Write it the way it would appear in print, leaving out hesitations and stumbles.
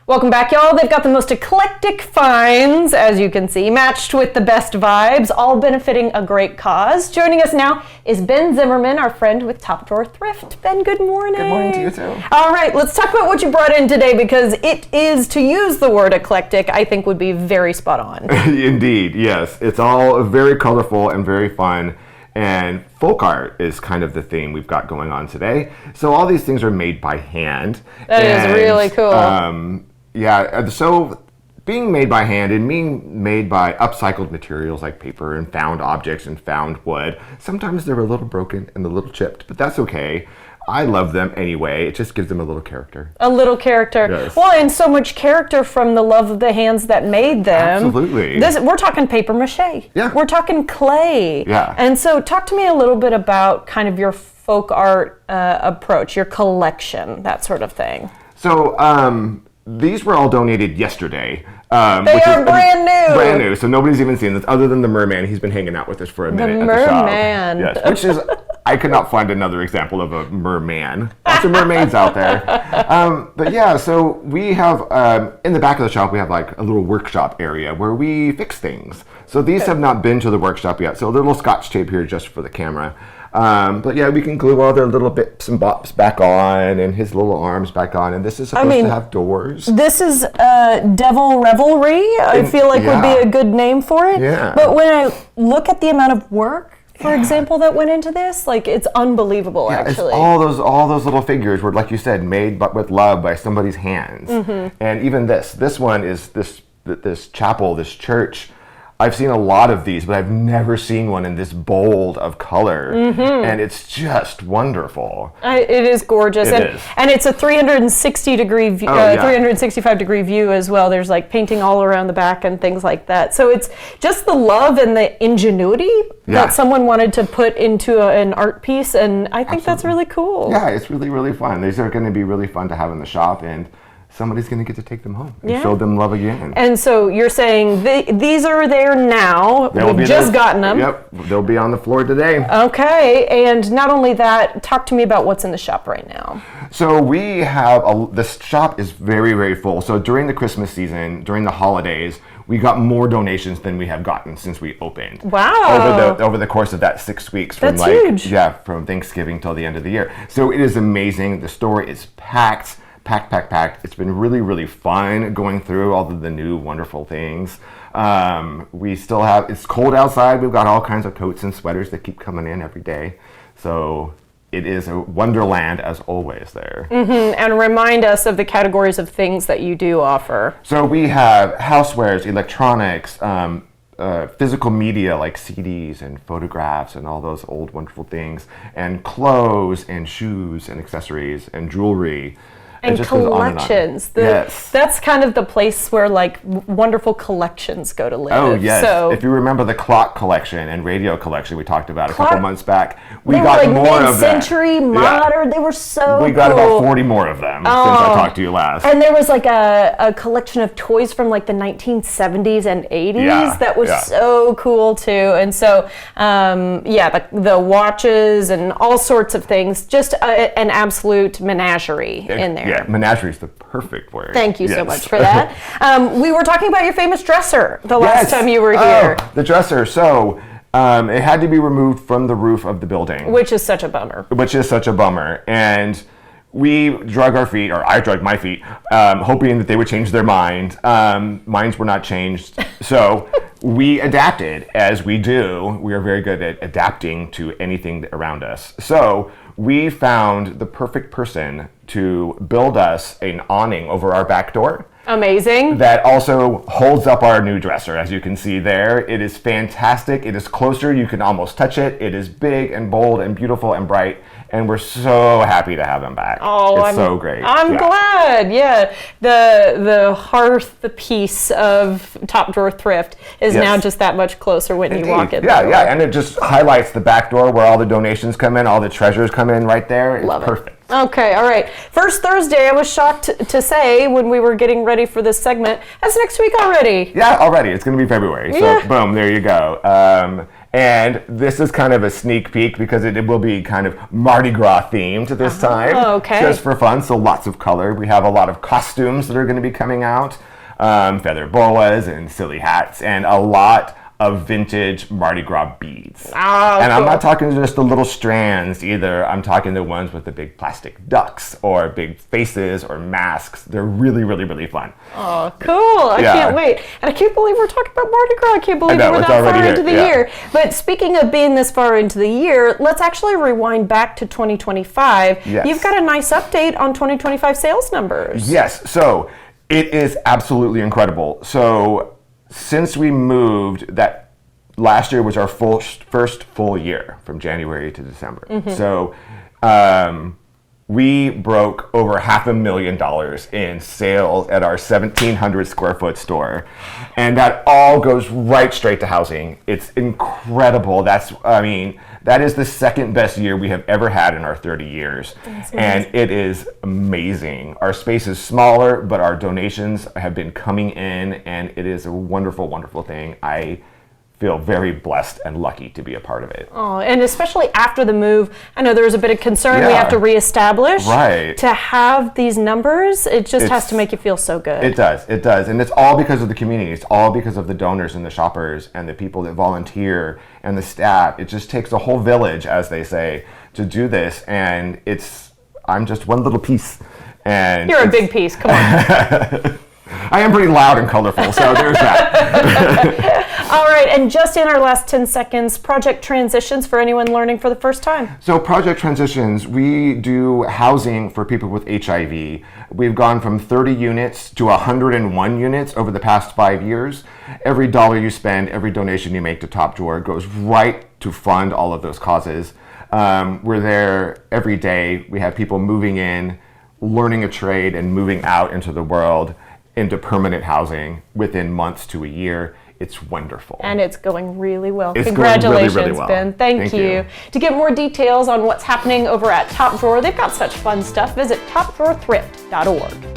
Welcome back, y'all. They've got the most eclectic finds, as you can see, matched with the best vibes, all benefiting a great cause. Joining us now is Ben Zimmerman, our friend with Top Drawer Thrift. Ben, good morning. Good morning to you, too. All right, let's talk about what you brought in today, because it is, to use the word eclectic, I think would be very spot on. Indeed, yes. It's all very colorful and very fun. And folk art is kind of the theme we've got going on today. So all these things are made by hand. That is really cool. So being made by hand and being made by upcycled materials like paper and found objects and found wood, sometimes they're a little broken and a little chipped, but that's okay. I love them anyway. It just gives them a little character. A little character. Yes. Well, and so much character from the love of the hands that made them. Absolutely. We're talking paper mache. Yeah. We're talking clay. Yeah. And so talk to me a little bit about kind of your folk art approach, your collection, that sort of thing. So these were all donated yesterday. They are brand new. Brand new. So nobody's even seen this other than the merman. He's been hanging out with us for a minute at the shop. The merman. Yes, which is, I could not find another example of a merman. Lots of mermaids out there. But yeah, so we have, in the back of the shop, we have like a little workshop area where we fix things. So these have not been to the workshop yet. So a little scotch tape here just for the camera. But yeah, we can glue all their little bits and bops back on and his little arms back on. And this is supposed to have doors. This is Devil Revelry, I feel like would be a good name for it. Yeah. But when I look at the amount of work, for example, that went into this, like, it's unbelievable, actually. It's all those little figures were, like you said, made but with love by somebody's hands. Mm-hmm. And even this one is this chapel, this church. I've seen a lot of these, but I've never seen one in this bold of color, and it's just wonderful. It is gorgeous, and it's a 360-degree view, 365-degree view as well. There's like painting all around the back and things like that. So it's just the love and the ingenuity that someone wanted to put into an art piece, and I think that's really cool. Yeah, it's really, really fun. These are going to be really fun to have in the shop, and somebody's going to get to take them home and show them love again. And so you're saying these are there now. We've just gotten them. Yep, they'll be on the floor today. Okay, and not only that, talk to me about what's in the shop right now. So we have, this shop is very, very full. So during the Christmas season, during the holidays, we got more donations than we have gotten since we opened. Wow. Over the course of that 6 weeks. That's huge. Yeah, from Thanksgiving till the end of the year. So it is amazing. The store is packed. It's been really, really fun going through all of the new wonderful things. We still have, it's cold outside. We've got all kinds of coats and sweaters that keep coming in every day. So it is a wonderland as always there. Mm-hmm. And remind us of the categories of things that you do offer. So we have housewares, electronics, physical media like CDs and photographs and all those old wonderful things, and clothes and shoes and accessories and jewelry. And collections. That's kind of the place where like wonderful collections go to live. Oh, yes. So, if you remember the clock collection and radio collection we talked about a couple months back, we got like more of them. Mid-century, modern, they were so We got about 40 more of them since I talked to you last. And there was like a collection of toys from like the 1970s and 80s that was so cool too. And so, the watches and all sorts of things, just an absolute menagerie in there. Yeah, menagerie is the perfect word. Thank you so much for that. We were talking about your famous dresser the last time you were here. The dresser. So it had to be removed from the roof of the building. Which is such a bummer. And we drug our feet, or I drugged my feet, hoping that they would change their mind. Minds were not changed. So we adapted, as we do. We are very good at adapting to anything around us. So we found the perfect person to build us an awning over our back door. Amazing. That also holds up our new dresser, as you can see there. It is fantastic. It is closer. You can almost touch it. It is big and bold and beautiful and bright. And we're so happy to have him back. Oh, it's so great. I'm glad. Yeah, the hearth, the piece of Top Drawer Thrift is now just that much closer when you walk in. Yeah, and it just highlights the back door where all the donations come in, all the treasures come in right there. It's perfect. Okay, all right. First Thursday, I was shocked to say when we were getting ready for this segment, that's next week already. Yeah, already. It's going to be February. So boom, there you go. And this is kind of a sneak peek because it will be kind of Mardi Gras themed this time. Okay. Just for fun, so lots of color. We have a lot of costumes that are going to be coming out, feather boas and silly hats, and a lot of vintage Mardi Gras beads. And I'm not talking just the little strands either. I'm talking the ones with the big plastic ducks or big faces or masks. They're really, really, really fun. Oh, cool. I can't wait. And I can't believe we're talking about Mardi Gras. I can't believe we're that far into the year. But speaking of being this far into the year, let's actually rewind back to 2025. Yes. You've got a nice update on 2025 sales numbers. Yes. So it is absolutely incredible. So since we moved, that last year was our first full year from January to December. So we broke over $500,000 in sales at our 1,700 square foot store. And that all goes right straight to housing. It's incredible. That is the second best year we have ever had in our 30 years. And it is amazing. Our space is smaller, but our donations have been coming in, and it is a wonderful, wonderful thing. I feel very blessed and lucky to be a part of it. Oh, and especially after the move, I know there was a bit of concern we have to reestablish. Right. To have these numbers, it just has to make you feel so good. It does. And it's all because of the community. It's all because of the donors and the shoppers and the people that volunteer and the staff. It just takes a whole village, as they say, to do this. And I'm just one little piece. And you're a big piece, come on. I am pretty loud and colorful, so there's that. All right, and just in our last 10 seconds, project transitions for anyone learning for the first time. So project transitions, we do housing for people with HIV. We've gone from 30 units to 101 units over the past 5 years. Every dollar you spend, every donation you make to Top Drawer goes right to fund all of those causes. We're there every day. We have people moving in, learning a trade, and moving out into the world, into permanent housing within months to a year. It's wonderful. And it's going really well. It's Congratulations, going really, really well. Ben. Thank you. To get more details on what's happening over at Top Drawer, they've got such fun stuff. Visit topdrawerthrift.org.